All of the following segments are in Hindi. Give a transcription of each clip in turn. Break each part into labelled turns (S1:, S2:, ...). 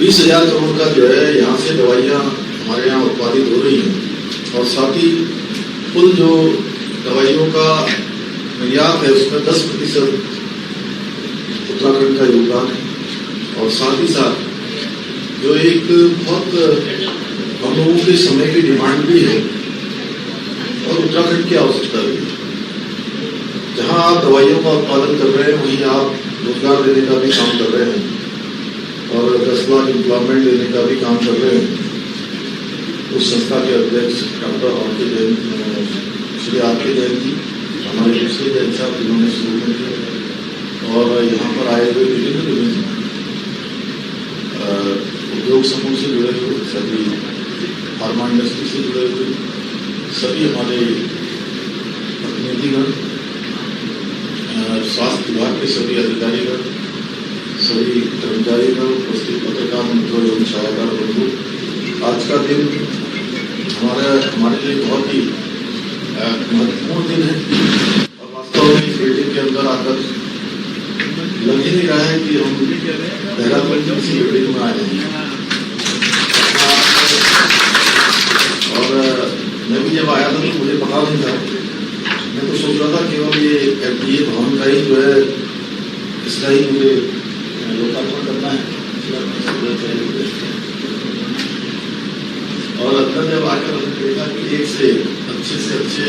S1: 20,000 करोड़ का जो है यहाँ से दवाइयाँ हमारे यहाँ उत्पादित हो रही हैं और साथ ही कुल जो दवाइयों का निर्यात है उसमें 10% उत्तराखंड का योगदान है। और साथ ही साथ जो एक बहुत हम लोगों के समय की डिमांड भी है और उत्तराखंड की आवश्यकता भी है। जहाँ आप दवाइयों का उत्पादन कर रहे हैं वहीं आप रोजगार देने का भी काम कर रहे हैं और 10 लाख एम्प्लॉयमेंट देने का भी काम कर रहे हैं। उस संस्था के अध्यक्ष doctor R K. Jain, Shri R K. Jain ji, हमारे दूसरे जैन साहब जिन्होंने शुरू किया और यहाँ पर आए हुए विभिन्न उद्योग समूह से जुड़े हुए सभी, फार्मा इंडस्ट्री से जुड़े हुए सभी हमारे प्रतिनिधिगण, स्वास्थ्य विभाग के सभी अधिकारीगण, सभी कर्मचारीगण, उपस्थित पत्रकार मित्रों एवं छायाकार बंधु, आज का दिन हमारे लिए बहुत ही महत्वपूर्ण दिन है और वास्तव में इस बिल्डिंग के अंदर आकर लग ही नहीं रहा है कि हम देहरादून की किसी बिल्डिंग में आए हैं। और मैं भी जब आया था तो मुझे पता नहीं था, मैं तो सोच रहा था केवल ये FDA भवन का ही जो है इसका ही मुझे लोकार्पण करना है और अंदर जब आकर हमने देखा कि एक से अच्छे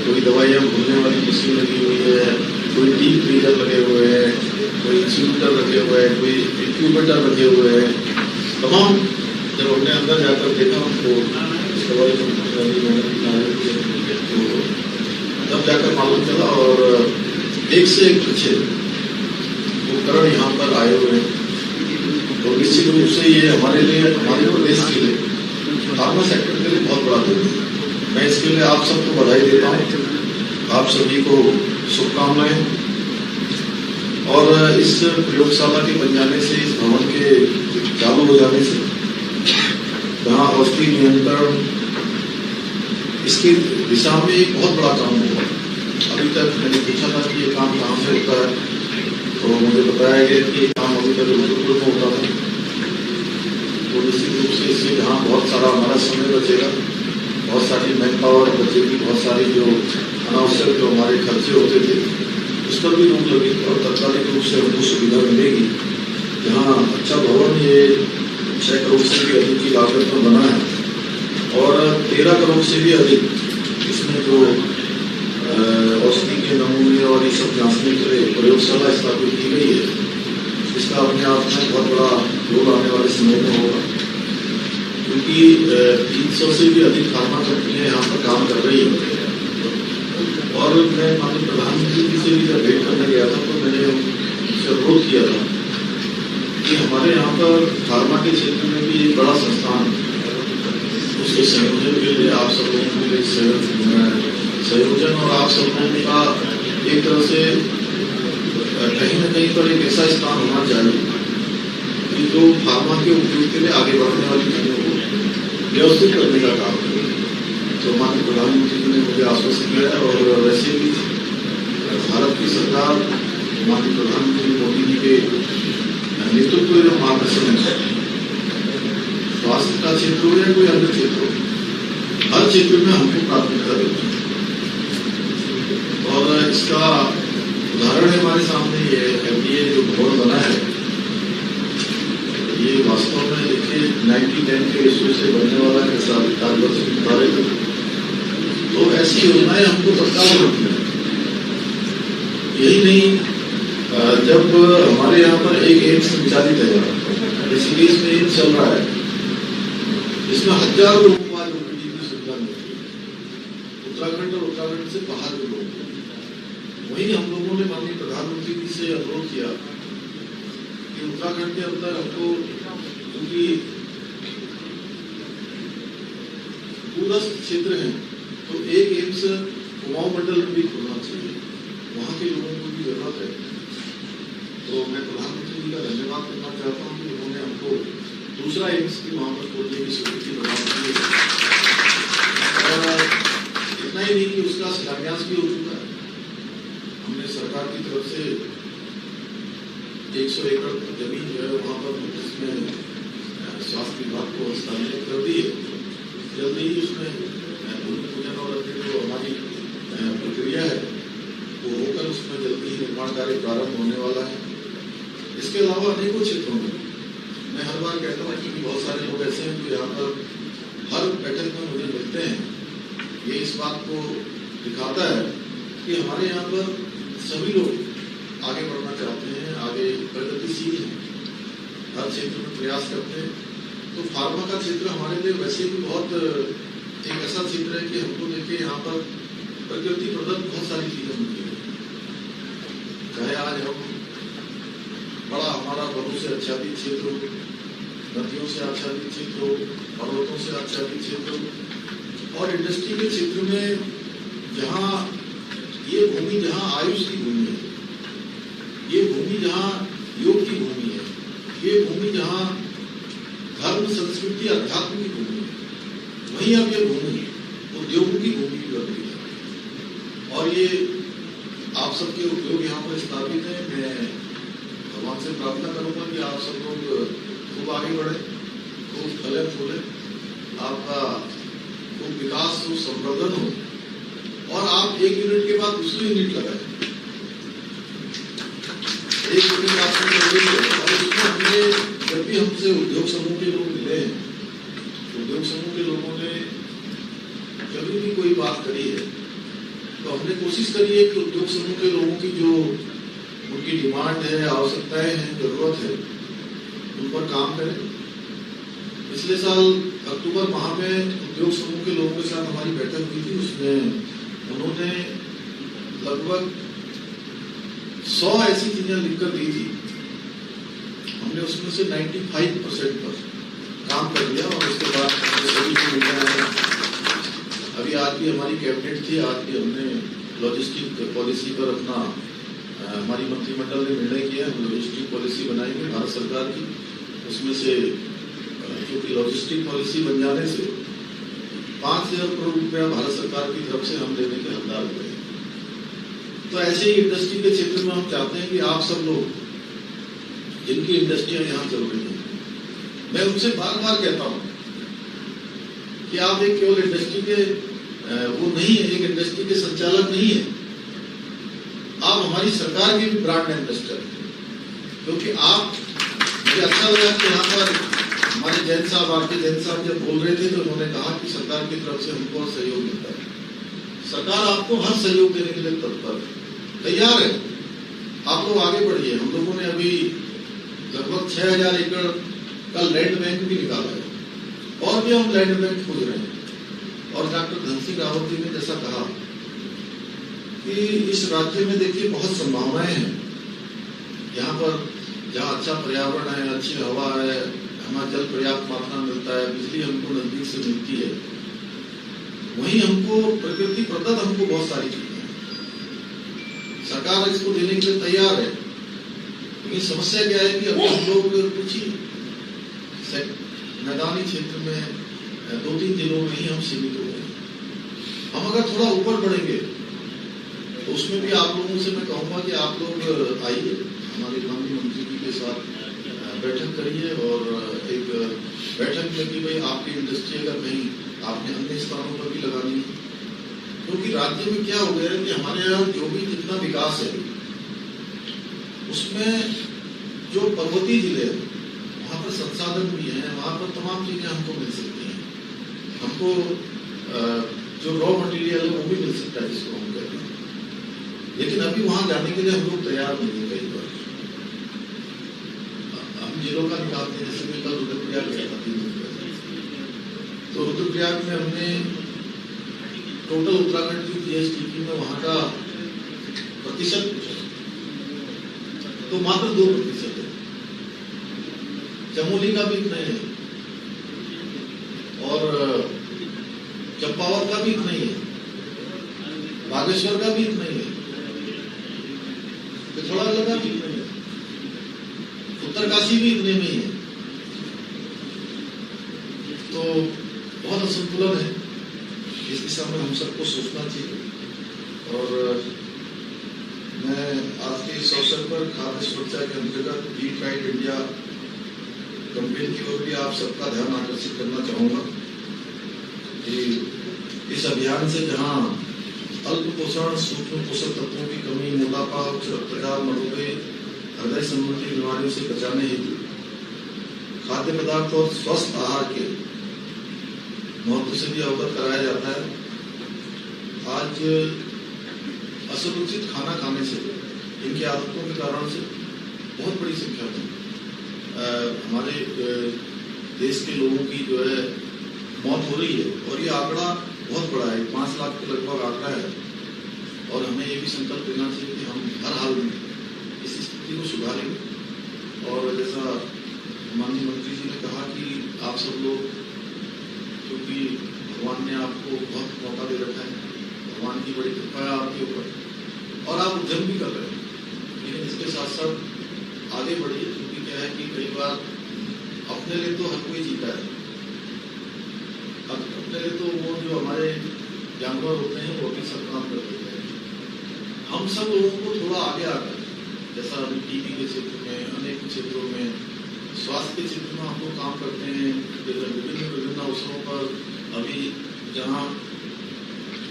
S1: कोई दवाइयाँ भूलने वाली मशीन लगी हुई है, कोई डीप फ्रीजर लगे हुए हैं, कोई इंस्यूलेटर रखे हुए हैं, कोई इंक्यूबेटर रखे हुए हैं, तमाम जब हमने अंदर जाकर देखा हमको इस दवाई तो तब जाकर मालूम चला और एक से एक अच्छे उपकरण यहाँ पर आए हुए हैं। तो निश्चित रूप से ये हमारे लिए, हमारे प्रदेश के लिए, फार्मा सेक्टर के लिए बहुत बड़ा दिन है। मैं इसके लिए आप सबको बधाई देता हूँ, आप सभी को शुभकामनाएं। और इस प्रयोगशाला के बन जाने से, इस भवन के चालू हो जाने से, जहाँ औषधि नियंत्रण इसकी दिशा में एक बहुत बड़ा काम होगा। अभी तक मैंने पूछा था कि ये काम कहाँ से होता है, तो मुझे बताया गया कि ये काम अभी तक रुद्रपुर में होता था। तो निश्चित रूप से इससे जहाँ बहुत सारा हमारा समय बचेगा, बहुत सारी मैन पावर बचेगी, बहुत सारी जो अनावश्यक जो हमारे खर्चे होते थे उस पर भी रोक लगेगी और तत्कालिक रूप से हमको सुविधा मिलेगी। जहाँ अच्छा भवन ये 6 करोड़ से भी अधिक की लागत में बना है और 13 करोड़ से भी अधिक इसमें जो औषधि के नमूने और ये सब जांचने के लिए प्रयोगशाला स्थापित की गई है, इसका अपने आप में बहुत बड़ा रोल आने वाले समय में होगा। क्योंकि 300 से भी अधिक फार्मा कंपनियां यहाँ पर काम कर रही हैं और मैं माननीय प्रधानमंत्री जी से भी जब भेंट करने गया था तो मैंने उनसे अनुरोध किया था कि हमारे यहाँ पर फार्मा के क्षेत्र में भी एक बड़ा संस्थान उसके संयोजन के लिए आप सब लोगों के लिए संयोजन और आप सब लोगों का एक तरह से कहीं न कहीं पर एक ऐसा स्थान होना चाहिए कि जो फार्मा के उपयोग के लिए आगे बढ़ने वाली चीजों को व्यवस्थित करने का काम करे। तो माननीय प्रधानमंत्री जी ने मुझे आश्वस्त किया है और वैसे भी भारत की सरकार माननीय प्रधानमंत्री मोदी जी के नेतृत्व में मार्गदर्शन है, स्वास्थ्य का क्षेत्र हो या कोई अन्य क्षेत्र हो, हर क्षेत्र में हमको प्राथमिकता देती है। और इसका उदाहरण है हमारे सामने ये FDA जो भवन बना है, ये वास्तव में देखिए 1910 के रेशो से बनने वाला कैसा कार्य। तो ऐसी योजनाएं हमको सरकार होती है। यही नहीं, जब हमारे यहाँ पर एक एम्स संचालित है, ऋषिकेश में एम्स चल रहा है, इसमें हजारों लोगों को आज ओपीडी की सुविधा मिलती है, उत्तराखंड और उत्तराखंड से बाहर के लोग। वही हम लोगों ने माननीय प्रधानमंत्री जी से अनुरोध किया कि उत्तराखंड के अंदर हमको, क्योंकि दूरस्थ क्षेत्र है, तो एक एम्स कुमाऊं मंडल में भी खोलना चाहिए, वहाँ के लोगों को भी जरूरत है। तो मैं प्रधानमंत्री जी का धन्यवाद करना चाहता हूँ कि उन्होंने हमको दूसरा एम्स भी वहाँ पर खोलने की स्वीकृति बना दी है। और इतना ही नहीं कि उसका शिलान्यास भी हो चुका है। हमने सरकार की तरफ से 100 एकड़ जमीन जो है वहाँ पर उसमें स्वास्थ्य विभाग को हस्तांतरित कर दी है। जल्दी ही उसमें भूमि पूजन और अपनी जो हमारी प्रक्रिया है वो होकर उसमें जल्दी ही निर्माण कार्य प्रारंभ होने वाला है। इसके अलावा अनेकों क्षेत्रों में मैं हर बार कहता हूँ कि बहुत सारे लोग ऐसे हैं जो यहाँ पर हर बैठक में मुझे मिलते हैं। ये इस बात को दिखाता है कि हमारे यहाँ पर सभी लोग आगे बढ़ना चाहते हैं, आगे प्रगतिशील हैं, हर क्षेत्र में प्रयास करते हैं। तो फार्मा का क्षेत्र हमारे लिए वैसे भी बहुत एक ऐसा क्षेत्र है कि हमको देखिए यहाँ पर प्रकृति प्रदत्त बहुत सारी चीजें मिलती है। चाहे आज हम बड़ा हमारा बहु से आच्छादित क्षेत्र हो, नदियों से आच्छादित क्षेत्र हो, पर्वतों से आच्छादित क्षेत्र हो, और इंडस्ट्री के क्षेत्र में जहाँ ये भूमि जहाँ आयुष की भूमि है, ये भूमि जहाँ योग की भूमि है, ये भूमि जहाँ धर्म संस्कृति अध्यात्म की भूमि है, वहीं अब ये भूमि उद्योगों की भूमि भी बन गई है। और ये आप सबके उद्योग यहाँ पर स्थापित है। मैं भगवान से प्रार्थना करूंगा कि आप सब लोग खूब आगे बढ़े, खूब फले फूले, आपका खूब विकास हो, संवर्धन हो, और आप 1 यूनिट के बाद दूसरी यूनिट लगाए। 1 यूनिट आपको लगेगी। और इसमें हमने जब भी हमसे उद्योग समूह के लोग मिले हैं, उद्योग समूह के लोगों ने जब भी कोई बात करी है तो हमने कोशिश करी है कि उद्योग समूह के लोगों की जो उनकी डिमांड है, आवश्यकताएं हैं, जरूरत है, उन पर काम करें। पिछले साल अक्टूबर माह में उद्योग समूह के लोगों के साथ हमारी बैठक हुई थी। उसमें उन्होंने लगभग 100 ऐसी चीजें लिखकर दी थी। हमने उसमें से 95% पर काम कर लिया और उसके बाद सभी को मिलना। अभी आज भी हमारी कैबिनेट थी, आज भी हमने लॉजिस्टिक पॉलिसी पर अपना हमारी मंत्रिमंडल ने निर्णय किया। हम लॉजिस्टिक पॉलिसी बनाएंगे भारत सरकार की। उसमें से क्योंकि लॉजिस्टिक पॉलिसी बन जाने से 5,000 करोड़ रुपया भारत सरकार की तरफ से हम देने के हकदार हुए हैं। तो ऐसे ही इंडस्ट्री के क्षेत्र में हम चाहते हैं कि आप सब लोग जिनकी इंडस्ट्रियां यहाँ चल रही हैं, मैं उनसे बार बार कहता हूँ कि आप एक केवल इंडस्ट्री के वो नहीं है, एक इंडस्ट्री के संचालक नहीं है, आप हमारी सरकार के भी ब्रांड एम्बेसडर हैं। क्योंकि आप, मुझे अच्छा लगा कि यहाँ पर हमारे जैन साहब, आरके जैन साहब जब बोल रहे थे तो उन्होंने कहा कि सरकार की तरफ से हमको सहयोग मिलता है। सरकार आपको हर सहयोग देने के लिए तत्पर है, तैयार है। आप लोग आगे बढ़िए। हम लोगों ने अभी लगभग 6,000 एकड़ का लैंड बैंक भी निकाला है, और भी हम लैंड बैंक खोज रहे हैं। और डॉक्टर धन सिंह रावत जी ने जैसा कहा कि इस राज्य में देखिए बहुत संभावनाएं हैं। यहाँ पर जहाँ अच्छा पर्यावरण है, अच्छी हवा है, हमारा जल पर्याप्त मात्रा में मिलता है, बिजली हमको नजदीक से मिलती है, वहीं हमको प्रकृति प्रदत्त हमको बहुत सारी चीजें हैं। सरकार इसको देने के लिए तैयार है। लेकिन समस्या क्या है कि अभी हम लोग कुछ ही मैदानी क्षेत्र में 2-3 जिलों में ही हम सीमित हो गए। हम अगर थोड़ा ऊपर बढ़ेंगे तो उसमें भी आप लोगों से मैं कहूंगा कि आप लोग आइए, हमारे माननीय मंत्री जी के साथ बैठक करिए, और एक बैठक में कि भाई आपकी इंडस्ट्री अगर कहीं आपने अन्य स्थानों पर भी लगानी है। क्योंकि राज्य में क्या हो गया है कि हमारे यहाँ जो भी जितना विकास है उसमें जो पर्वतीय जिले हैं वहाँ पर संसाधन भी हैं, वहाँ पर तमाम चीजें हमको मिल सकती हैं। हमको जो रॉ मटेरियल है वो भी मिल सकता है जिसको हम कहते हैं। लेकिन अभी वहां जाने के लिए हम लोग तैयार नहीं है। कई बार हम जिलों का निकालते हैं, जैसे मैं कल रुद्रप्रयाग गया था 3 दिन पहले, तो रुद्रप्रयाग में हमने टोटल उत्तराखंड की जीएसडीपी में वहां का प्रतिशत पूछा तो मात्र 2% है। चमोली का भी इतना ही है, और चंपावत का भी इतना ही है, बागेश्वर का भी इतना ही है, पिथौरागढ़ का भी इतना ही है, उत्तरकाशी भी इतने में ही है। तो बहुत असंतुलन है। इस दिशा में हम सबको सोचना चाहिए। और मैं आज के इस अवसर पर खाद्य सुरक्षा के अंतर्गत ईट राइट इंडिया कैंपेन की ओर भी आप सबका ध्यान आकर्षित करना चाहूंगा कि इस अभियान से जहां अल्प पोषण, सूक्ष्म पोषक तत्वों की कमी, मोटापा, उच्च रक्तचाप, मधुमेह, हृदय संबंधी बीमारियों से बचाने हेतु खाद्य पदार्थ और स्वस्थ आहार के महत्व से भी अवगत कराया जाता है। आज असंतुलित खाना खाने से, इनकी आदतों के कारण से बहुत बड़ी संख्या में हमारे देश के लोगों की जो है मौत हो रही है और ये आंकड़ा बहुत बड़ा है, 5 लाख के लगभग आंकड़ा है। और हमें ये भी संकल्प लेना चाहिए कि हम हर हाल में इस स्थिति को सुधारेंगे। और जैसा माननीय मंत्री जी ने कहा कि आप सब लोग, क्योंकि भगवान ने आपको बहुत मौका दे रखा है, भगवान की बड़ी कृपा है आपके ऊपर और आप उद्यम भी कर रहे हैं, लेकिन इसके साथ साथ आगे बढ़िए। क्योंकि क्या है कि कई बार अपने लिए तो हर कोई जीता है, अपने लिए तो वो जो हमारे जानवर होते हैं वो भी सब काम कर देते हैं। हम सब लोगों को थोड़ा आगे आकर, जैसा अभी टीबी के क्षेत्र में, अनेक क्षेत्रों में, स्वास्थ्य के क्षेत्र में हम लोग काम करते हैं। विभिन्न अवसरों पर, अभी जहाँ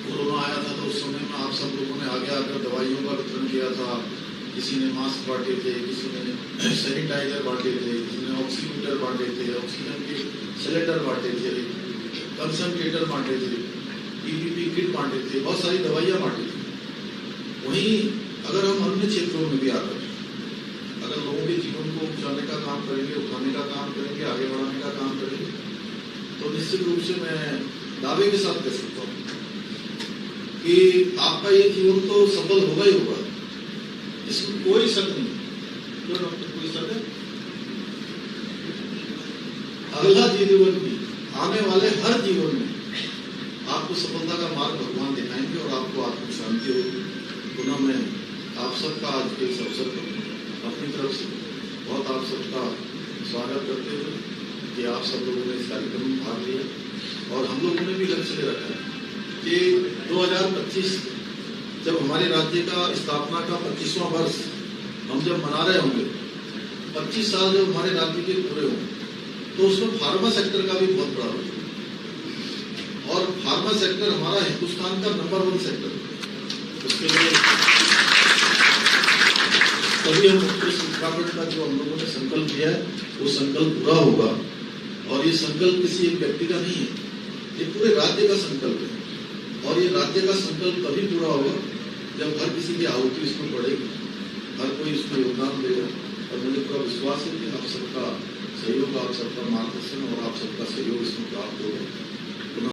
S1: कोरोना आया था तो उस समय में आप सब लोगों ने आगे आकर दवाइयों का वितरण किया था। किसी ने मास्क बांटे थे, किसी ने सैनिटाइजर बांटे थे, किसी ने ऑक्सीमीटर बांटे थे, ऑक्सीजन के सिलेंडर बांटे थे, कंसंट्रेटर बांटे थे, पीपीपी किट बांटे थे, बहुत सारी दवाइयां बांटी थी। वहीं अगर हम अन्य क्षेत्रों में भी आकर अगर लोगों के जीवन को उपजाने का काम करेंगे, उठाने का काम करेंगे, आगे बढ़ाने का काम करेंगे, तो निश्चित रूप से मैं दावे के साथ कह सकता हूँ कि आपका ये जीवन तो सफल होगा ही होगा, इसमें कोई शक नहीं। क्यों डॉक्टर, कोई शक है? अगला जीवन भी, आने वाले हर जीवन में आपको सफलता का मार्ग भगवान दिखाएंगे और आपको आत्मिक शांति होगी। पुनः मैं आप सबका आज के इस अवसर पर अपनी तरफ से बहुत आप सबका स्वागत करते हुए कि आप सब लोगों ने इस कार्यक्रम में भाग लिया। और हम लोगों ने भी लक्ष्य ले रखा है कि 2025 जब हमारे राज्य का स्थापना का 25वां वर्ष हम जब मना रहे होंगे, 25 साल जब हमारे राज्य के पूरे होंगे, तो उसमें फार्मा सेक्टर का भी बहुत बड़ा रोल है। और फार्मा सेक्टर हमारा हिंदुस्तान का नंबर 1 सेक्टर है। उसके लिए तभी हम उस उत्तराखंड का जो हम लोगों ने संकल्प लिया है वो संकल्प पूरा होगा। और ये संकल्प किसी एक व्यक्ति का नहीं है, ये पूरे राज्य का संकल्प है। और ये राज्य का संकल्प तभी पूरा होगा जब हर किसी की आहुति इसमें पड़ेगी, हर कोई इसमें योगदान देगा। और मुझे पूरा विश्वास है कि आप सबका सहयोग, आप सबका मार्गदर्शन और आप सबका सहयोग इसमें प्राप्त होगा।